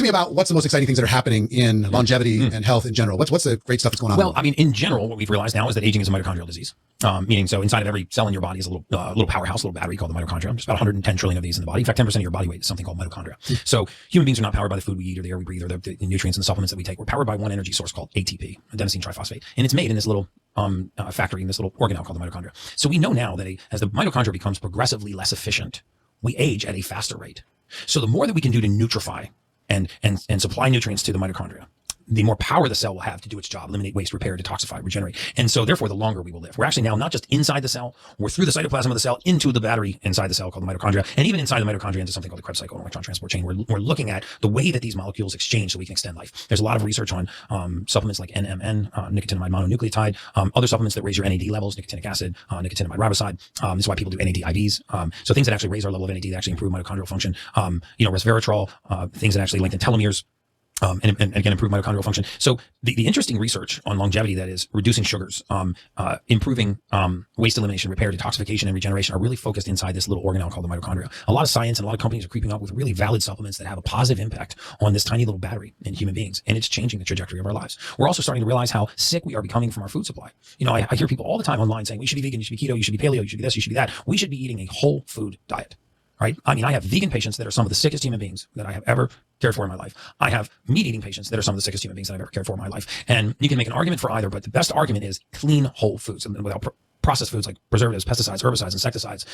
me about what's the most exciting things that are happening in longevity and health in general. What's the great stuff that's going on? Well, I mean, in general, what we've realized now is that aging is a mitochondrial disease. Meaning, so inside of every cell in your body is a little powerhouse, a little battery called the mitochondria. There's about 110 trillion of these in the body. In fact, 10% of your body weight is something called mitochondria. So human beings are not powered by the food we eat or the air we breathe or the nutrients and the supplements that we take. We're powered by one energy source called ATP, adenosine triphosphate. And it's made in this little factory, in this little organelle called the mitochondria. So we know now that as the mitochondria becomes progressively less efficient, we age at a faster rate. So the more that we can do to nutrify and supply nutrients to the mitochondria, the more power the cell will have to do its job, eliminate waste, repair, detoxify, regenerate. And so therefore, the longer we will live. We're actually now not just inside the cell, we're through the cytoplasm of the cell into the battery inside the cell called the mitochondria, and even inside the mitochondria into something called the Krebs cycle and electron transport chain. We're looking at the way that these molecules exchange so we can extend life. There's a lot of research on supplements like NMN, nicotinamide mononucleotide, other supplements that raise your NAD levels, nicotinic acid, nicotinamide riboside. This is why people do NAD IVs. So things that actually raise our level of NAD that actually improve mitochondrial function. Resveratrol, things that actually lengthen telomeres. And again, improve mitochondrial function. So the interesting research on longevity that is reducing sugars, improving waste elimination, repair, detoxification, and regeneration are really focused inside this little organelle called the mitochondria. A lot of science and a lot of companies are creeping up with really valid supplements that have a positive impact on this tiny little battery in human beings, and it's changing the trajectory of our lives. We're also starting to realize how sick we are becoming from our food supply. I hear people all the time online saying, we should be vegan, you should be keto, you should be paleo, you should be this, you should be that. We should be eating a whole food diet. Right? I mean, I have vegan patients that are some of the sickest human beings that I have ever cared for in my life. I have meat-eating patients that are some of the sickest human beings that I've ever cared for in my life. And you can make an argument for either, but the best argument is clean, whole foods and without processed foods like preservatives, pesticides, herbicides, insecticides.